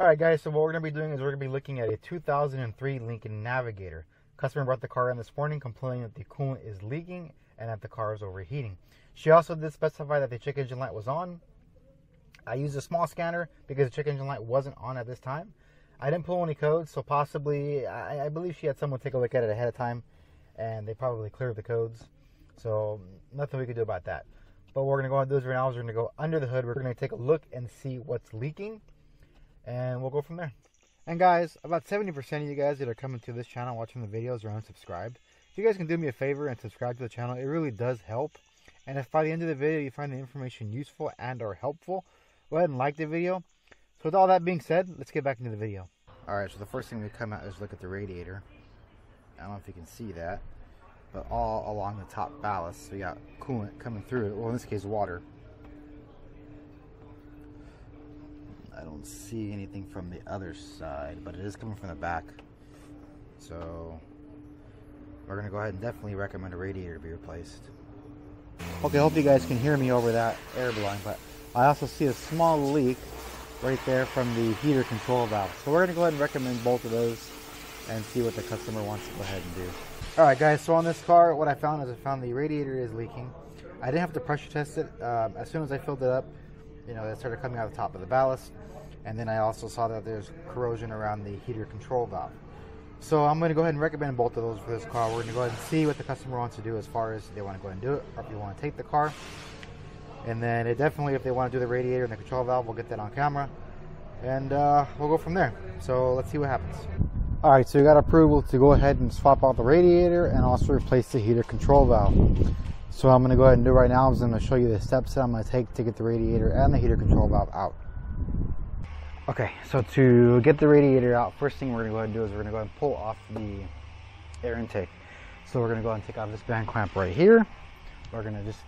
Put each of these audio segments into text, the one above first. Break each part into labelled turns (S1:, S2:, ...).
S1: Alright guys, so what we're going to be doing is we're going to be looking at a 2003 Lincoln Navigator. Customer brought the car in this morning complaining that the coolant is leaking and that the car is overheating. She also did specify that the check engine light was on. I used a small scanner because the check engine light wasn't on at this time. I didn't pull any codes, so possibly, I believe she had someone take a look at it ahead of time and they probably cleared the codes. So nothing we could do about that. But what we're going to go ahead and do is right now is we're going to go under the hood. We're going to take a look and see what's leaking. And we'll go from there. And guys, about 70% of you guys that are coming to this channel watching the videos are unsubscribed. If you guys can do me a favor and subscribe to the channel, it really does help. And if by the end of the video you find the information useful and or helpful, go ahead and like the video. So with all that being said, let's get back into the video. Alright, so the first thing we come out is look at the radiator. I don't know if you can see that, but all along the top ballast, we got coolant coming through it. Well, in this case, water. I don't see anything from the other side, but it is coming from the back. So we're going to go ahead and definitely recommend a radiator be replaced. Okay, I hope you guys can hear me over that air blowing, but I also see a small leak right there from the heater control valve. So we're going to go ahead and recommend both of those and see what the customer wants to go ahead and do. Alright guys, so on this car, what I found is I found the radiator is leaking. I didn't have to pressure test it. As soon as I filled it up, you know, it started coming out the top of the ballast. And then I also saw that there's corrosion around the heater control valve. So I'm going to go ahead and recommend both of those for this car. We're going to go ahead and see what the customer wants to do as far as they want to go ahead and do it, or if you want to take the car. And then it definitely, if they want to do the radiator and the control valve, we'll get that on camera. And we'll go from there. So let's see what happens. Alright, so we got approval to go ahead and swap out the radiator and also replace the heater control valve. So what I'm going to go ahead and do right now is I'm going to show you the steps that I'm going to take to get the radiator and the heater control valve out. Okay, so to get the radiator out, first thing we're going to go ahead and do is we're going to go ahead and pull off the air intake. So we're going to go ahead and take off this band clamp right here. We're going to just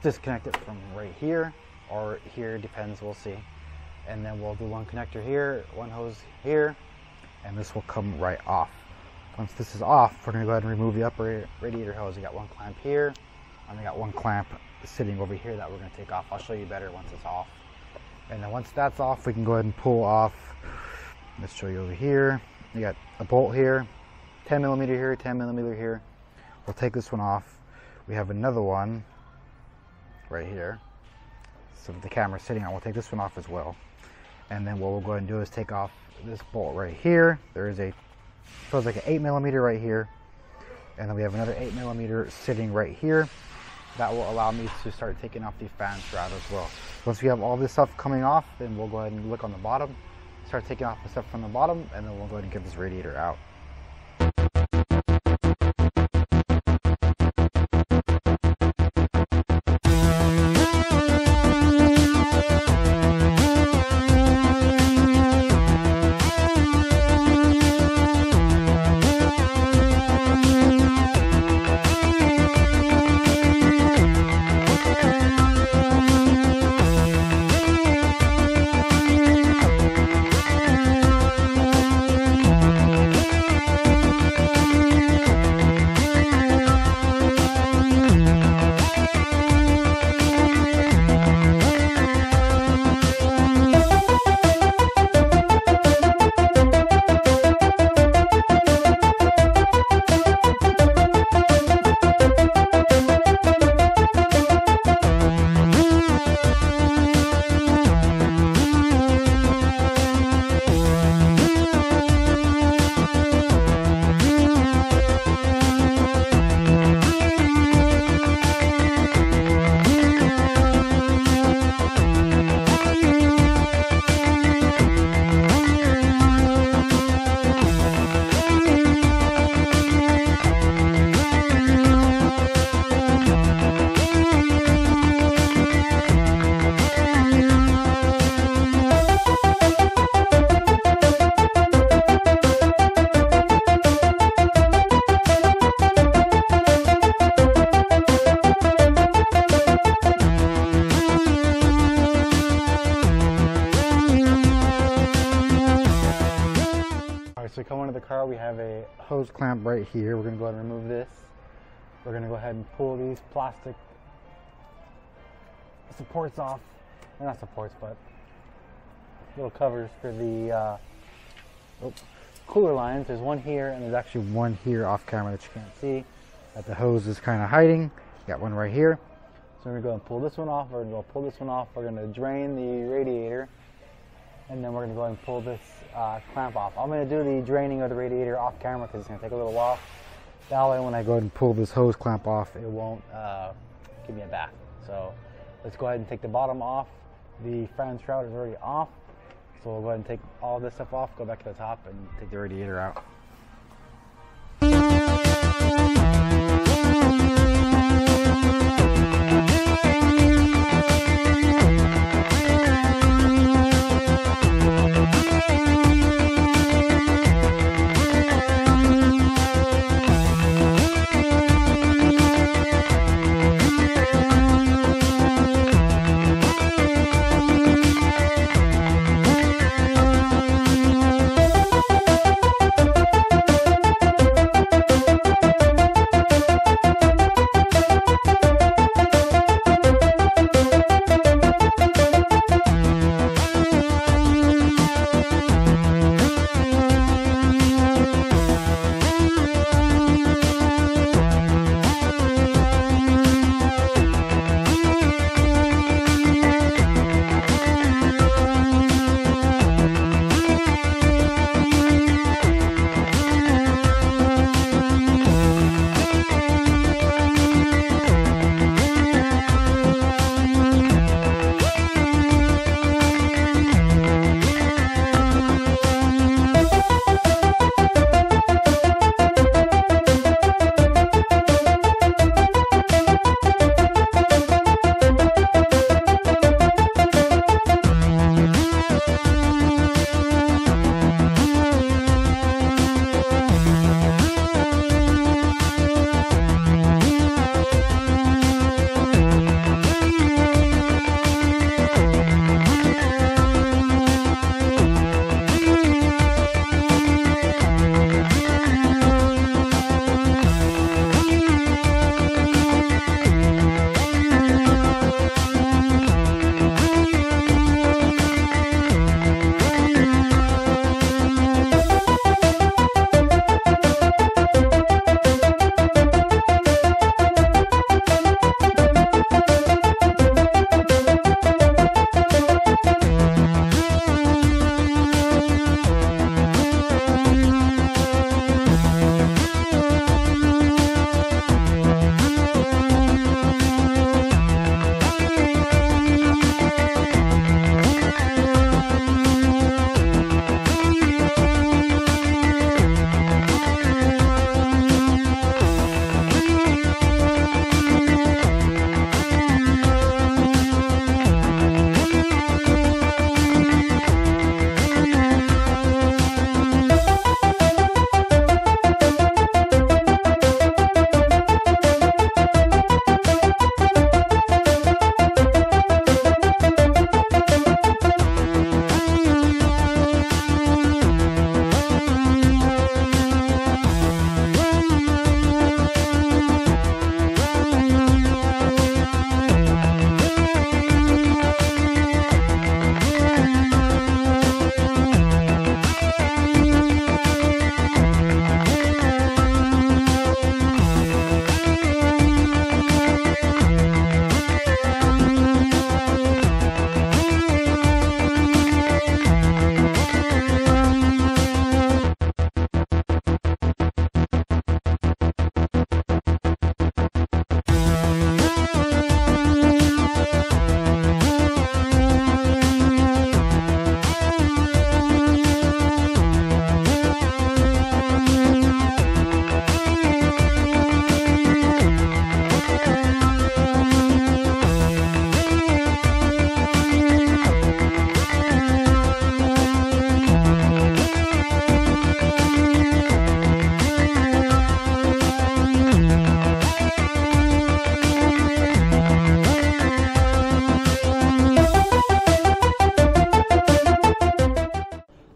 S1: disconnect it from right here or here, depends, we'll see. And then we'll do one connector here, one hose here, and this will come right off. Once this is off, we're going to go ahead and remove the upper radiator hose. We got one clamp here, and we got one clamp sitting over here that we're going to take off. I'll show you better once it's off. And then once that's off, we can go ahead and pull off. Let's show you over here. You got a bolt here, 10 millimeter here, 10 millimeter here. We'll take this one off. We have another one right here. So the camera's sitting on, we'll take this one off as well. And then what we'll go ahead and do is take off this bolt right here. There is a, feels like an 8 millimeter right here. And then we have another 8 millimeter sitting right here. That will allow me to start taking off the fan shroud as well. Once we have all this stuff coming off, then we'll go ahead and look on the bottom, start taking off the stuff from the bottom, and then we'll go ahead and get this radiator out. So we come into the car, we have a hose clamp right here. We're going to go ahead and remove this. We're going to go ahead and pull these plastic supports off. Or not supports, but
S2: little covers for the cooler lines. There's one here, and there's actually one here off camera that you can't see, that the hose is kind of hiding. Got one right here. So we're going to go and pull this one off. We're going to go pull this one off. We're going to drain the radiator, and then we're going to go and pull this clamp off. I'm going to do the draining of the radiator off camera because it's going to take a little while. That way when I go ahead and pull this hose clamp off, it won't give me a bath. So let's go ahead and take the bottom off. The fan shroud is already off. So we'll go ahead and take all this stuff off, go back to the top, and take the radiator out.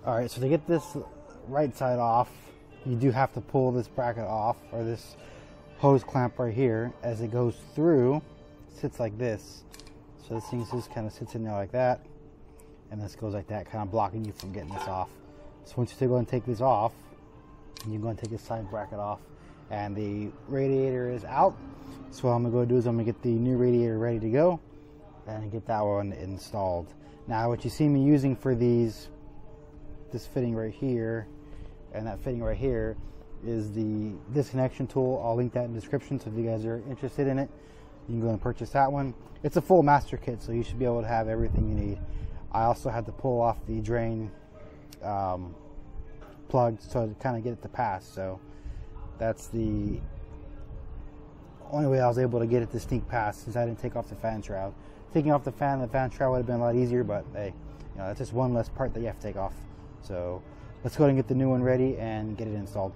S2: Alright, so to get this right side off, you do have to pull this bracket off, or this hose clamp right here. As it goes through, it sits like this. So this thing just kind of sits in there like that. and this goes like that, kind of blocking you from getting this off. So once you go and take this off, you go and take this side bracket off, and the radiator is out. So what I'm gonna go do is I'm gonna get the new radiator ready to go and get that one installed. Now what you see me using for these, this fitting right here and that fitting right here, is the disconnection tool. I'll link that in the description, so if you guys are interested in it, you can go and purchase that one. It's a full master kit, so you should be able to have everything you need. I also had to pull off the drain plug to kind of get it to pass, so that's the only way I was able to get it to sneak past, since I didn't take off the fan shroud. Taking off the fan shroud would have been a lot easier, but hey, you know, that's just one less part that you have to take off. So let's go ahead and get the new one ready and get it installed.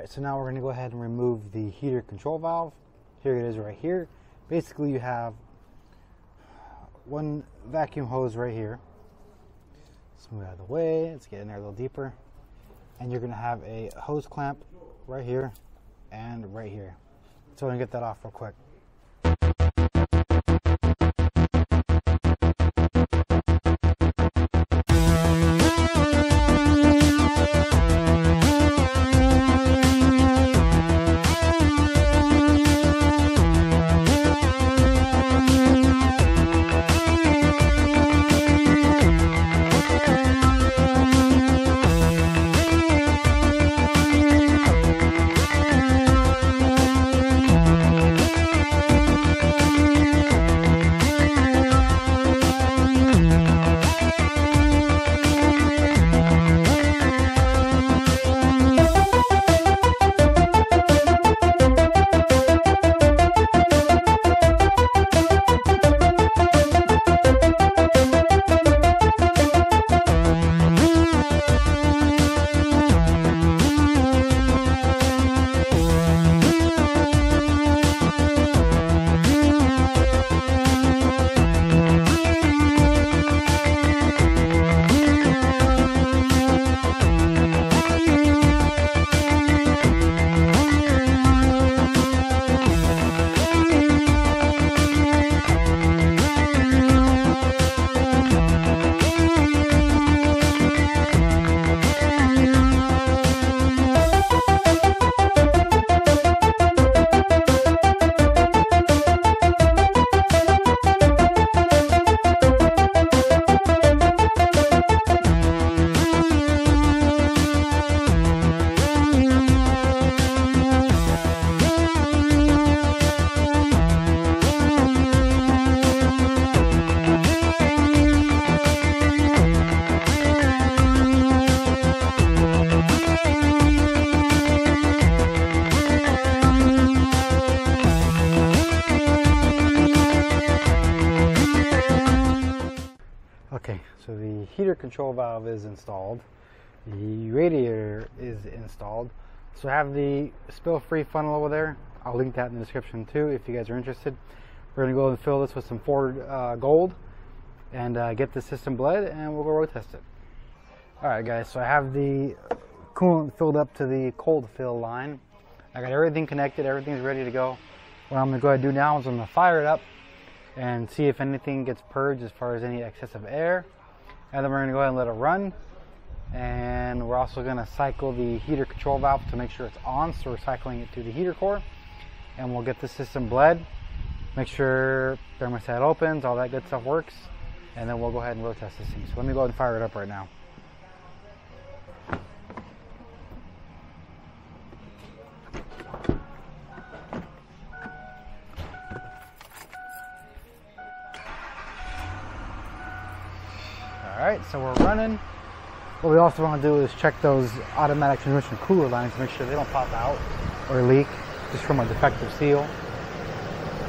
S2: So now we're going to go ahead and remove the heater control valve. Here it is right here. Basically you have one vacuum hose right here. Let's move out of the way. Let's get in there a little deeper. And you're going to have a hose clamp right here and right here. So I'm going to get that off real quick. Okay, so the heater control valve is installed. The radiator is installed. So I have the spill-free funnel over there. I'll link that in the description too if you guys are interested. We're going to go and fill this with some Ford Gold and get the system bled, and we'll go road test it. Alright guys, so I have the coolant filled up to the cold fill line. I got everything connected, everything's ready to go. What I'm going to go ahead and do now is I'm going to fire it up and see if anything gets purged as far as any excessive air. And then we're going to go ahead and let it run. And we're also going to cycle the heater control valve to make sure it's on, so we're cycling it through the heater core. And we'll get the system bled, make sure thermostat opens, all that good stuff works, and then we'll go ahead and road test this thing. So let me go ahead and fire it up right now. Alright, so we're running. What we also want to do is check those automatic transmission cooler lines to make sure they don't pop out or leak just from a defective seal.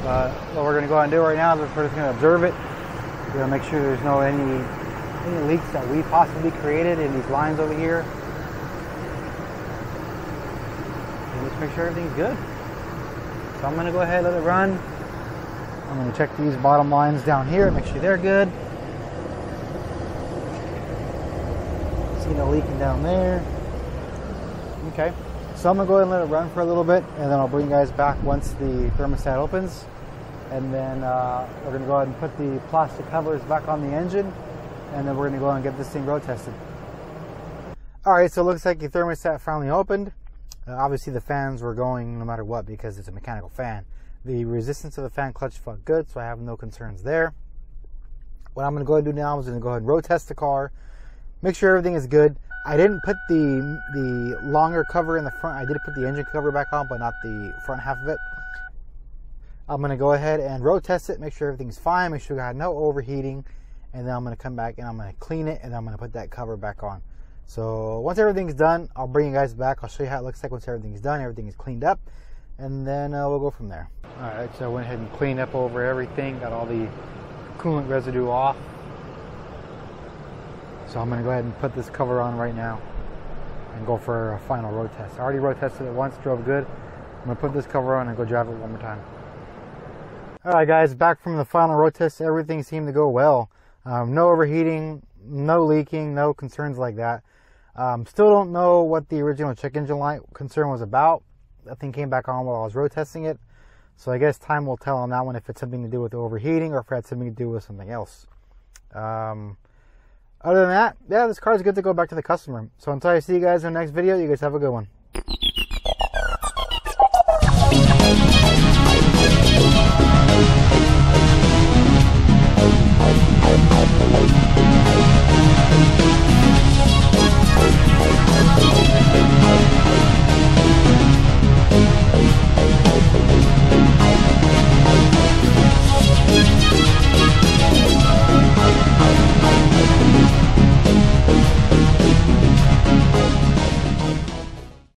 S2: But what we're going to go ahead and do right now is we're just going to observe it. We're going to make sure there's no any leaks that we possibly created in these lines over here. And just make sure everything's good. So I'm going to go ahead and let it run. I'm going to check these bottom lines down here and make sure they're good. See no leaking down there. Okay, so I'm gonna go ahead and let it run for a little bit, and then I'll bring you guys back once the thermostat opens. And then we're gonna go ahead and put the plastic covers back on the engine, and then we're gonna go ahead and get this thing road tested. Alright, so it looks like the thermostat finally opened. Obviously the fans were going no matter what because it's a mechanical fan. The resistance of the fan clutch felt good, so I have no concerns there. What I'm gonna go ahead and do now is gonna go ahead and road test the car. Make sure everything is good. I didn't put the longer cover in the front. I did put the engine cover back on, but not the front half of it. I'm going to go ahead and road test it, make sure everything's fine, make sure I got no overheating, and then I'm going to come back and I'm going to clean it, and then I'm going to put that cover back on. So once everything's done, I'll bring you guys back. I'll show you how it looks like once everything's done, everything is cleaned up, and then we'll go from there. Alright, so I went ahead and cleaned up over everything, got all the coolant residue off. So I'm going to go ahead and put this cover on right now and go for a final road test. I already road tested it once, drove good. I'm going to put this cover on and go drive it one more time. Alright guys, back from the final road test. Everything seemed to go well. No overheating, no leaking, no concerns like that. Still don't know what the original check engine light concern was about. That thing came back on while I was road testing it. So I guess time will tell on that one if it's something to do with the overheating or if it had something to do with something else. Other than that, yeah, this car is good to go back to the customer. So until I see you guys in the next video, you guys have a good one.